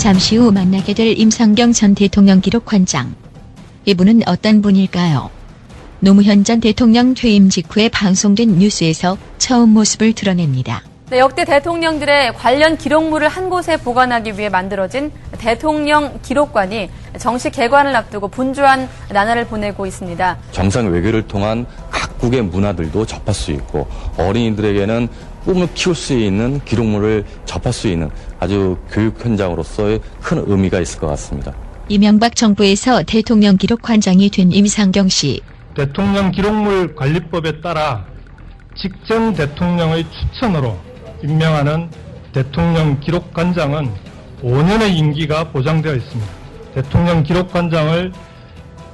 잠시 후 만나게 될 임상경 전 대통령 기록관장. 이분은 어떤 분일까요? 노무현 전 대통령 퇴임 직후에 방송된 뉴스에서 처음 모습을 드러냅니다. 네, 역대 대통령들의 관련 기록물을 한 곳에 보관하기 위해 만들어진 대통령 기록관이 정식 개관을 앞두고 분주한 나날을 보내고 있습니다. 정상 외교를 통한 각국의 문화들도 접할 수 있고 어린이들에게는 꿈을 키울 수 있는 기록물을 접할 수 있는 아주 교육 현장으로서의 큰 의미가 있을 것 같습니다. 이명박 정부에서 대통령 기록관장이 된 임상경 씨. 대통령 기록물 관리법에 따라 직전 대통령의 추천으로 임명하는 대통령 기록관장은 5년의 임기가 보장되어 있습니다. 대통령 기록관장을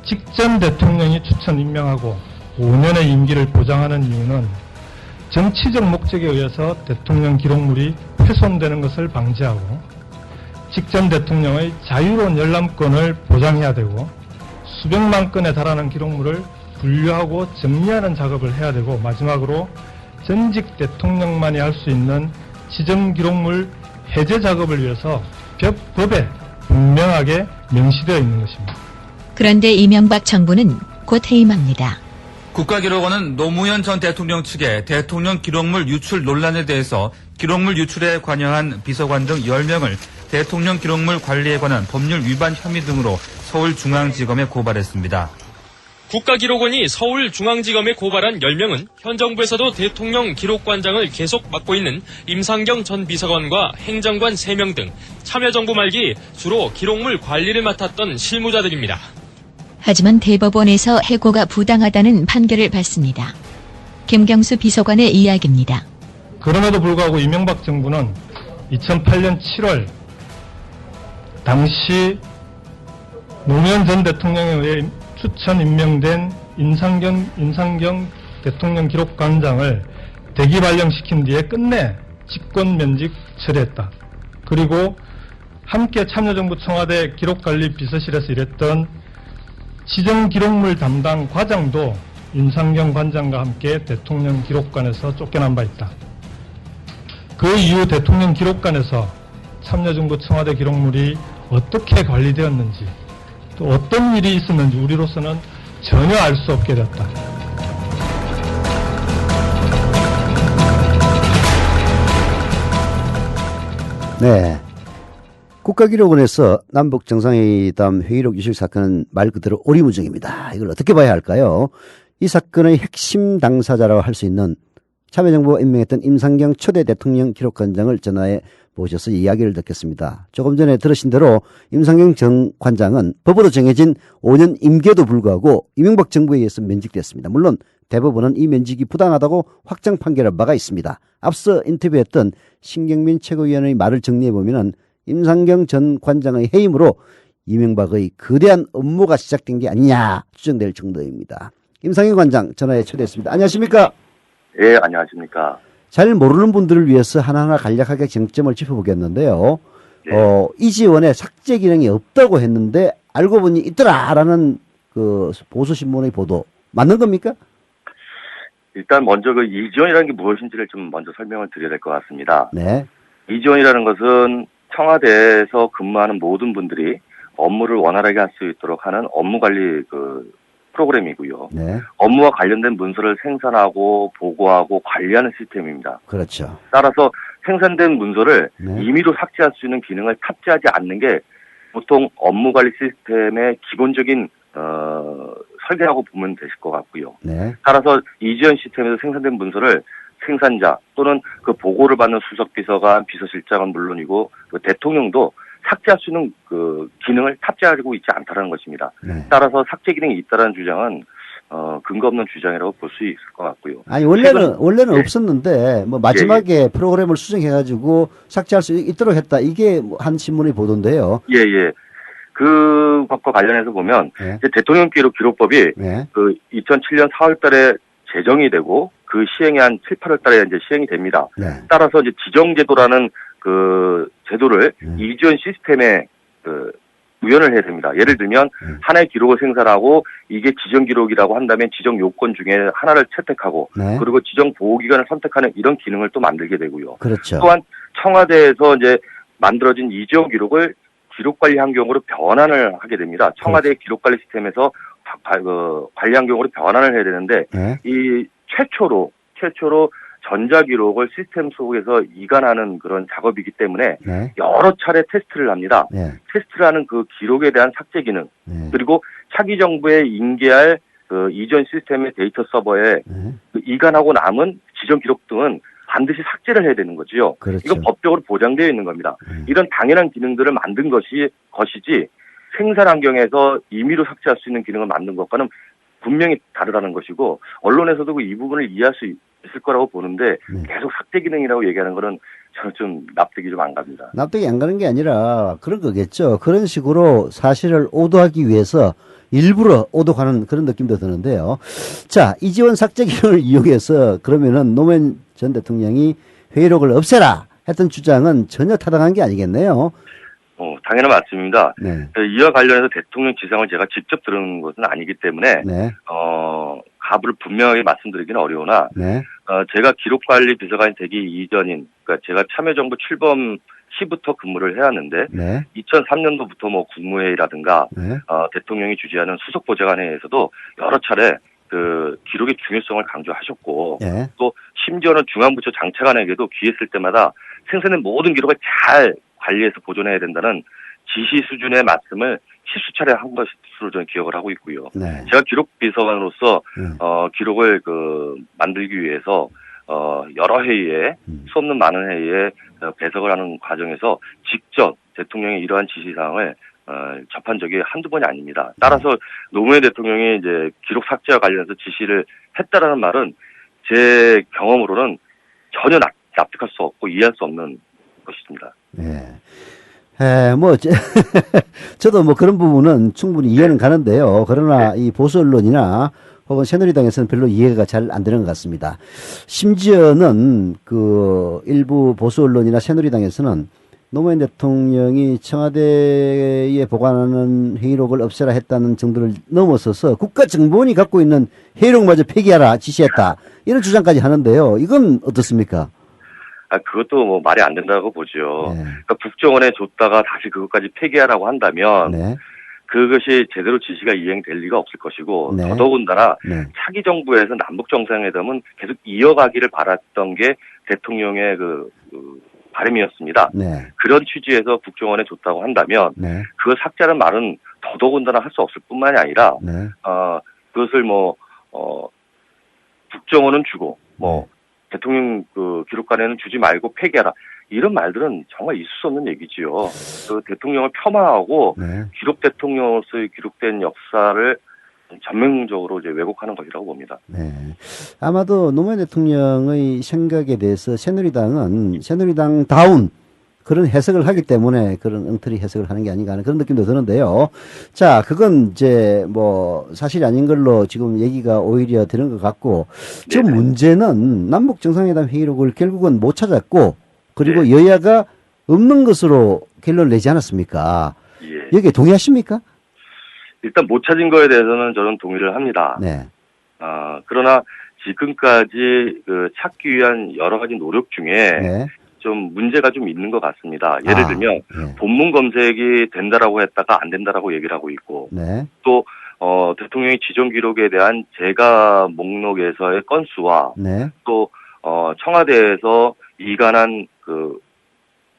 직전 대통령이 추천 임명하고 5년의 임기를 보장하는 이유는 정치적 목적에 의해서 대통령 기록물이 훼손되는 것을 방지하고 직전 대통령의 자유로운 열람권을 보장해야 되고 수백만 건에 달하는 기록물을 분류하고 정리하는 작업을 해야 되고 마지막으로 전직 대통령만이 할 수 있는 지정 기록물 해제 작업을 위해서 법에 분명하게 명시되어 있는 것입니다. 그런데 이명박 정부는 곧 해임합니다. 국가기록원은 노무현 전 대통령 측의 대통령 기록물 유출 논란에 대해서 기록물 유출에 관여한 비서관 등 10명을 대통령 기록물 관리에 관한 법률 위반 혐의 등으로 서울중앙지검에 고발했습니다. 국가기록원이 서울중앙지검에 고발한 10명은 현 정부에서도 대통령 기록관장을 계속 맡고 있는 임상경 전 비서관과 행정관 3명 등 참여정부 말기 주로 기록물 관리를 맡았던 실무자들입니다. 하지만 대법원에서 해고가 부당하다는 판결을 받습니다. 김경수 비서관의 이야기입니다. 그럼에도 불구하고 이명박 정부는 2008년 7월 당시 노무현 전 대통령에 의해 추천 임명된 임상경 대통령 기록관장을 대기 발령시킨 뒤에 끝내 직권면직 처리했다. 그리고 함께 참여정부 청와대 기록관리 비서실에서 일했던 지정기록물 담당 과장도 임상경 관장과 함께 대통령 기록관에서 쫓겨난 바 있다. 그 이후 대통령 기록관에서 참여정부 청와대 기록물이 어떻게 관리되었는지 또 어떤 일이 있었는지 우리로서는 전혀 알 수 없게 됐다. 네. 국가기록원에서 남북정상회담 회의록 유출 사건은 말 그대로 오리무중입니다. 이걸 어떻게 봐야 할까요? 이 사건의 핵심 당사자라고 할 수 있는 참여정부가 임명했던 임상경 초대 대통령 기록관장을 전화해 모셔서 이야기를 듣겠습니다. 조금 전에 들으신 대로 임상경 전 관장은 법으로 정해진 5년 임기에도 불구하고 이명박 정부에 의해서 면직됐습니다. 물론 대법원은 이 면직이 부당하다고 확정 판결한 바가 있습니다. 앞서 인터뷰했던 신경민 최고위원의 말을 정리해보면 임상경 전 관장의 해임으로 이명박의 거대한 업무가 시작된 게 아니냐 추정될 정도입니다. 임상경 관장 전화에 초대했습니다. 안녕하십니까? 예, 안녕하십니까? 잘 모르는 분들을 위해서 하나하나 간략하게 쟁점을 짚어보겠는데요. 네. 이 지원에 삭제 기능이 없다고 했는데 알고 보니 있더라라는 그 보수신문의 보도 맞는 겁니까? 일단 먼저 그 이지원이라는 게 무엇인지를 좀 먼저 설명을 드려야 될 것 같습니다. 네. 이지원이라는 것은 청와대에서 근무하는 모든 분들이 업무를 원활하게 할 수 있도록 하는 업무관리 프로그램이고요. 네. 업무와 관련된 문서를 생산하고 보고하고 관리하는 시스템입니다. 그렇죠. 따라서 생산된 문서를 네. 임의로 삭제할 수 있는 기능을 탑재하지 않는 게 보통 업무관리 시스템의 기본적인 설계라고 보면 되실 것 같고요. 네. 따라서 이지원 시스템에서 생산된 문서를 생산자 또는 그 보고를 받는 수석비서관, 비서실장은 물론이고 그 대통령도 삭제할 수 있는 그 기능을 탑재하고 있지 않다는 것입니다. 네. 따라서 삭제 기능이 있다는 주장은 근거 없는 주장이라고 볼 수 있을 것 같고요. 아니 원래는 예. 없었는데 뭐 마지막에 프로그램을 수정해가지고 삭제할 수 있도록 했다. 이게 한 신문의 보도인데요. 예. 그것과 관련해서 보면 네. 이제 대통령 기록법이 네. 그 2007년 4월달에 제정이 되고 그 시행이 한 7, 8월달에 이제 시행이 됩니다. 네. 따라서 이제 지정제도라는 그 제도를 이지원 시스템에 구현을 해야 됩니다. 예를 들면 하나의 기록을 생산하고 이게 지정 기록이라고 한다면 지정 요건 중에 하나를 채택하고 네. 그리고 지정 보호 기간을 선택하는 이런 기능을 또 만들게 되고요. 그렇죠. 또한 청와대에서 이제 만들어진 이지원 기록을 기록관리 환경으로 변환을 하게 됩니다. 청와대 기록관리 시스템에서 관리 환경으로 변환을 해야 되는데 네. 이 최초로 전자기록을 시스템 속에서 이관하는 그런 작업이기 때문에 네. 여러 차례 테스트를 합니다. 네. 테스트를 하는 그 기록에 대한 삭제 기능 네. 그리고 차기 정부에 인계할 그 이전 시스템의 데이터 서버에 네. 그 이관하고 남은 지정 기록 등은 반드시 삭제를 해야 되는 거지요. 그렇죠. 이건 법적으로 보장되어 있는 겁니다. 이런 당연한 기능들을 만든 것이지 생산 환경에서 임의로 삭제할 수 있는 기능을 만든 것과는 분명히 다르다는 것이고 언론에서도 이 부분을 이해할 수 있을 거라고 보는데 계속 삭제 기능이라고 얘기하는 거는 저는 좀 납득이 좀 안 갑니다. 납득이 안 가는 게 아니라 그런 거겠죠. 그런 식으로 사실을 오도하기 위해서 일부러 오도하는 그런 느낌도 드는데요. 자, 이지원 삭제 기능을 이용해서 그러면은 노무현 전 대통령이 회의록을 없애라 했던 주장은 전혀 타당한 게 아니겠네요. 당연한 말씀입니다. 네. 이와 관련해서 대통령 지상을 제가 직접 들은 것은 아니기 때문에 네. 가부를 분명하게 말씀드리기는 어려우나 네. 제가 기록관리 비서관이 되기 이전인 그러니까 제가 참여정부 출범 시부터 근무를 해왔는데 네. 2003년도부터 뭐 국무회의라든가 네. 대통령이 주재하는 수석보좌관회에서도 여러 차례 그 기록의 중요성을 강조하셨고 네. 또 심지어는 중앙부처 장차관에게도 기했을 때마다 생산된 모든 기록을 잘 관리해서 보존해야 된다는 지시 수준의 말씀을 십수 차례 한 것으로 저는 기억을 하고 있고요. 네. 제가 기록 비서관으로서 기록을 만들기 위해서 여러 회의에 수없는 많은 회의에 배석을 하는 과정에서 직접 대통령의 이러한 지시사항을 접한 적이 한두 번이 아닙니다. 따라서 노무현 대통령이 이제 기록 삭제와 관련해서 지시를 했다라는 말은 제 경험으로는 전혀 납득할 수 없고 이해할 수 없는 것입니다. 네. 저도 뭐 그런 부분은 충분히 이해는 가는데요. 그러나 이 보수 언론이나 혹은 새누리당에서는 별로 이해가 잘 안 되는 것 같습니다. 심지어는 그 일부 보수 언론이나 새누리당에서는 노무현 대통령이 청와대에 보관하는 회의록을 없애라 했다는 정도를 넘어서서 국가정보원이 갖고 있는 회의록마저 폐기하라 지시했다. 이런 주장까지 하는데요. 이건 어떻습니까? 그것도 뭐 말이 안 된다고 보죠. 네. 그러니까 국정원에 줬다가 다시 그것까지 폐기하라고 한다면 네. 그것이 제대로 지시가 이행될 리가 없을 것이고 네. 더더군다나 네. 차기 정부에서 남북 정상회담은 계속 이어가기를 바랐던 게 대통령의 그 바람이었습니다. 네. 그런 취지에서 국정원에 줬다고 한다면 네. 그걸 삭제하는 말은 더더군다나 할 수 없을 뿐만이 아니라 네. 그것을 국정원은 주고 대통령 그 기록관에는 주지 말고 폐기하라. 이런 말들은 정말 있을 수 없는 얘기지요. 그 대통령을 폄하하고 네. 기록 대통령으로서의 기록된 역사를 전면적으로 이제 왜곡하는 것이라고 봅니다. 네. 아마도 노무현 대통령의 생각에 대해서 새누리당은 새누리당다운 그런 해석을 하기 때문에 그런 엉터리 해석을 하는 게 아닌가 하는 그런 느낌도 드는데요. 자, 그건 이제 사실이 아닌 걸로 지금 얘기가 오히려 되는 것 같고, 지금 문제는 남북 정상회담 회의록을 결국은 못 찾았고, 그리고 여야가 없는 것으로 결론을 내지 않았습니까? 예. 여기에 동의하십니까? 일단 못 찾은 거에 대해서는 저는 동의를 합니다. 네. 그러나 지금까지 찾기 위한 여러 가지 노력 중에 네. 좀 문제가 좀 있는 것 같습니다. 예를 들면 네. 본문 검색이 된다라고 했다가 안 된다라고 얘기를 하고 있고 네. 또 대통령의 지정 기록에 대한 재가 목록에서의 건수와 네. 또 청와대에서 이관한 그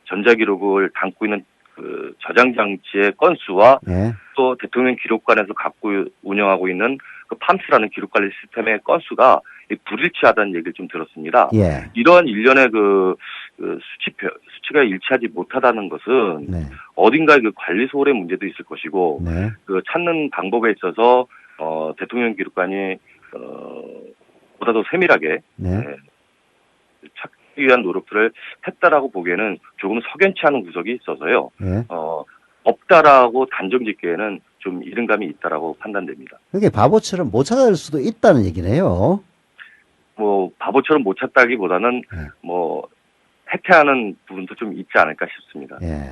전자기록을 담고 있는 그 저장 장치의 건수와 네. 또 대통령 기록관에서 갖고 운영하고 있는 그 팜스라는 기록관리 시스템의 건수가 불일치하다는 얘기를 좀 들었습니다. 예. 이러한 일련의 수치가 일치하지 못하다는 것은 네. 어딘가에 그 관리 소홀의 문제도 있을 것이고 네. 그 찾는 방법에 있어서 대통령 기록관이 보다 더 세밀하게 네. 찾기 위한 노력들을 했다라고 보기에는 조금 석연치 않은 구석이 있어서요. 네. 없다라고 단정 짓기에는 좀 이른감이 있다라고 판단됩니다. 그게 바보처럼 못 찾을 수도 있다는 얘기네요. 바보처럼 못 찾다기보다는 해태하는 부분도 좀 있지 않을까 싶습니다. 예.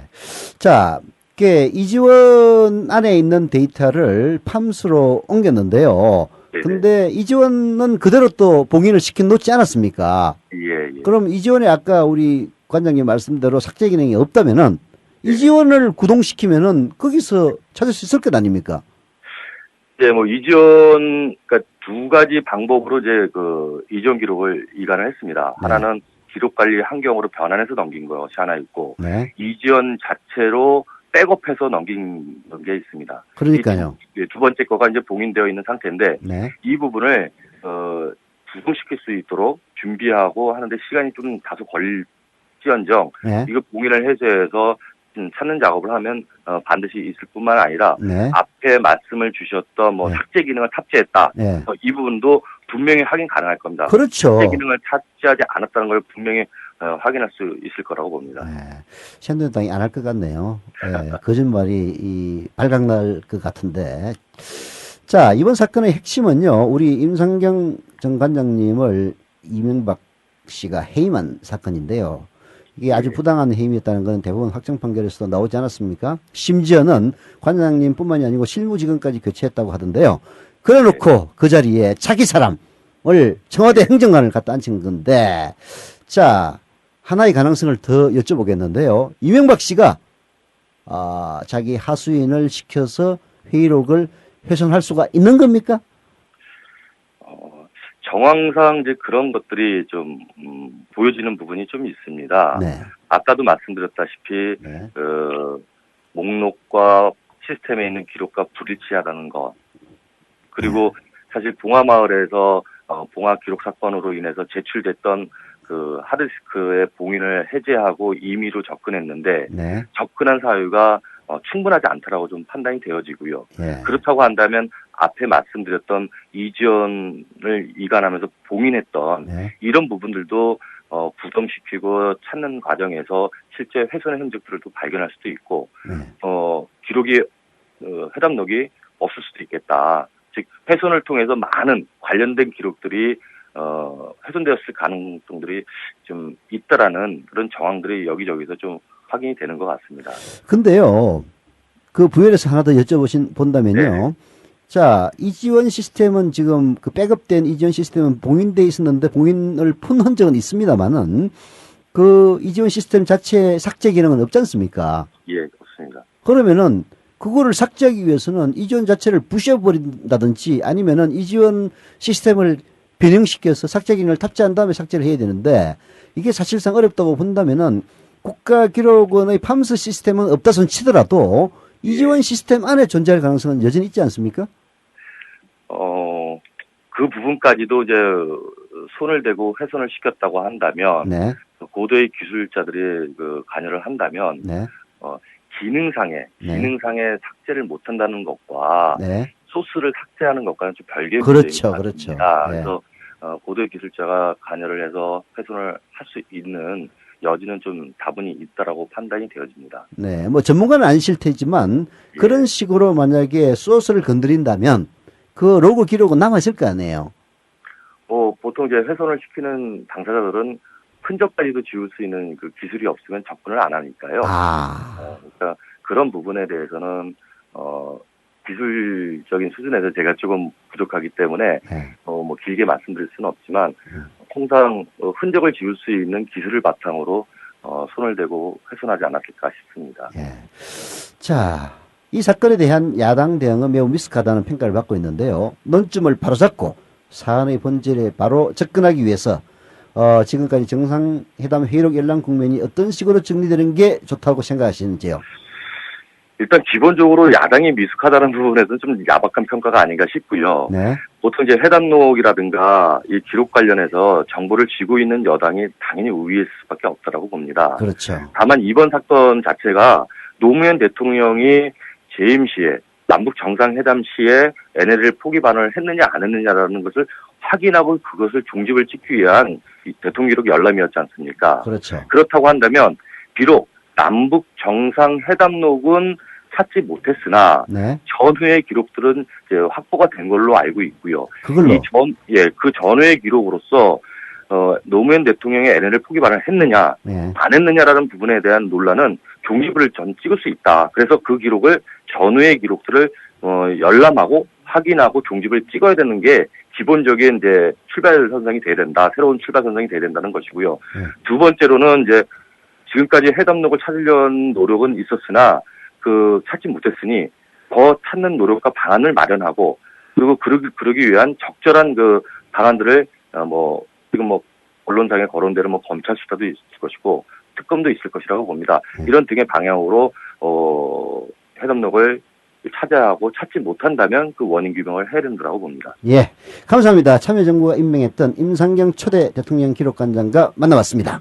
자, 이지원 안에 있는 데이터를 팜스로 옮겼는데요. 네네. 근데 이지원은 그대로 또 봉인을 시켜 놓지 않았습니까? 예. 그럼 이지원에 아까 우리 관장님 말씀대로 삭제 기능이 없다면은 이지원을 구동시키면은 거기서 찾을 수 있을 것 아닙니까? 이제 뭐 이전 그러니까 두 가지 방법으로 이제 그 이전 기록을 이관을 했습니다. 네. 하나는 기록 관리 환경으로 변환해서 넘긴 것이 하나 있고 네. 이전 자체로 백업해서 넘긴 게 있습니다. 그러니까요. 두 번째 거가 이제 봉인되어 있는 상태인데 네. 이 부분을 구동시킬 수 있도록 준비하고 하는데 시간이 좀 다소 걸릴지언정 네. 이거 봉인을 해제해서 찾는 작업을 하면 반드시 있을 뿐만 아니라 네. 앞에 말씀을 주셨던 뭐 네. 삭제 기능을 탑재했다. 네. 이 부분도 분명히 확인 가능할 겁니다. 그렇죠. 삭제 기능을 탑재하지 않았다는 걸 분명히 확인할 수 있을 거라고 봅니다. 네. 새누리당이 안 할 것 같네요. 네. 거짓말이 발각날 것 같은데. 자, 이번 사건의 핵심은요, 우리 임상경 전 관장님을 이명박 씨가 해임한 사건인데요. 이게 아주 부당한 해임이었다는 건 대법원 확정 판결에서도 나오지 않았습니까? 심지어는 관장님뿐만이 아니고 실무직원까지 교체했다고 하던데요. 그래놓고 그 자리에 자기 사람을 청와대 행정관을 갖다 앉힌 건데, 자, 하나의 가능성을 더 여쭤보겠는데요. 이명박 씨가 자기 하수인을 시켜서 회의록을 훼손할 수가 있는 겁니까? 정황상 이제 그런 것들이 좀 보여지는 부분이 좀 있습니다. 네. 아까도 말씀드렸다시피 네. 목록과 시스템에 있는 기록과 불일치하다는 것. 그리고 사실 봉화마을에서 봉화 기록 사건으로 인해서 제출됐던 그 하드디스크의 봉인을 해제하고 임의로 접근했는데 네. 접근한 사유가 충분하지 않다라고 좀 판단이 되어지고요. 예. 그렇다고 한다면 앞에 말씀드렸던 이전을 이관하면서 봉인했던 네. 이런 부분들도 부정시키고 찾는 과정에서 실제 훼손의 흔적들을 또 발견할 수도 있고 네. 기록이 회담록이 없을 수도 있겠다. 즉 훼손을 통해서 많은 관련된 기록들이 훼손되었을 가능성들이 좀 있다라는 그런 정황들이 여기저기서 좀 확인이 되는 것 같습니다. 근데요, 그 부연에서 하나 더 본다면요. 네. 자, 이지원 시스템은 지금 그 백업된 이지원 시스템은 봉인돼 있었는데 봉인을 푼 흔적은 있습니다만은 그 이지원 시스템 자체 삭제 기능은 없지 않습니까? 예, 그렇습니다. 그러면은 그거를 삭제하기 위해서는 이지원 자체를 부셔버린다든지 아니면은 이지원 시스템을 변형시켜서 삭제 기능을 탑재한 다음에 삭제를 해야 되는데 이게 사실상 어렵다고 본다면은 국가기록원의 팜스 시스템은 없다 손 치더라도 이지원 시스템 안에 존재할 가능성은 여전히 있지 않습니까? 그 부분까지도 이제 손을 대고 훼손을 시켰다고 한다면 네. 고도의 기술자들이 그 관여를 한다면 네. 기능상의 삭제를 못한다는 것과 네. 소스를 삭제하는 것과는 좀 별개의 그렇죠, 문제인 것 그렇죠. 같습니다. 네. 그래서 고도의 기술자가 관여를 해서 훼손을 할 수 있는 여지는 좀 다분히 있다라고 판단이 되어집니다. 네, 뭐 전문가는 아니실 테지만 예. 그런 식으로 만약에 소스를 건드린다면 그 로그 기록은 남아있을 거 아니에요. 보통 이제 훼손을 시키는 당사자들은 흔적까지도 지울 수 있는 그 기술이 없으면 접근을 안 하니까요. 그러니까 그런 부분에 대해서는 기술적인 수준에서 제가 조금 부족하기 때문에 네. 뭐 길게 말씀드릴 수는 없지만 통상 흔적을 지울 수 있는 기술을 바탕으로 손을 대고 훼손하지 않았을까 싶습니다. 예. 자, 이 사건에 대한 야당 대응은 매우 미숙하다는 평가를 받고 있는데요. 논점을 바로잡고 사안의 본질에 바로 접근하기 위해서 지금까지 정상회담 회의록 열람 국면이 어떤 식으로 정리되는 게 좋다고 생각하시는지요? 일단 기본적으로 야당이 미숙하다는 부분에서는 좀 야박한 평가가 아닌가 싶고요. 네. 보통 이제 회담록이라든가 이 기록 관련해서 정보를 쥐고 있는 여당이 당연히 우위에 있을 수밖에 없다라고 봅니다. 그렇죠. 다만 이번 사건 자체가 노무현 대통령이 재임 시에 남북 정상회담 시에 NLL 포기 반응을 했느냐 안 했느냐라는 것을 확인하고 그것을 종집을 찍기 위한 이 대통령 기록 열람이었지 않습니까? 그렇죠. 그렇다고 한다면 비록 남북 정상회담록은 찾지 못했으나 네. 전후의 기록들은 이제 확보가 된 걸로 알고 있고요. 그걸로. 그 전후의 기록으로서 노무현 대통령의 NLL 포기 반응을 했느냐 네. 안 했느냐라는 부분에 대한 논란은 종집을 전 찍을 수 있다. 그래서 그 기록을 전후의 기록들을 열람하고 확인하고 종집을 찍어야 되는 게 기본적인 이제 출발 선상이 돼야 된다. 새로운 출발 선상이 돼야 된다는 것이고요. 네. 두 번째로는 이제 지금까지 해담록을 찾으려는 노력은 있었으나 찾지 못했으니 더 찾는 노력과 방안을 마련하고 그리고 그러기 위한 적절한 방안들을 지금 언론상에 거론되는 검찰 수사도 있을 것이고 특검도 있을 것이라고 봅니다. 이런 등의 방향으로 해담록을 찾아야 하고 찾지 못한다면 그 원인 규명을 해야 된다고 봅니다. 예, 감사합니다. 참여정부가 임명했던 임상경 초대 대통령 기록관장과 만나봤습니다.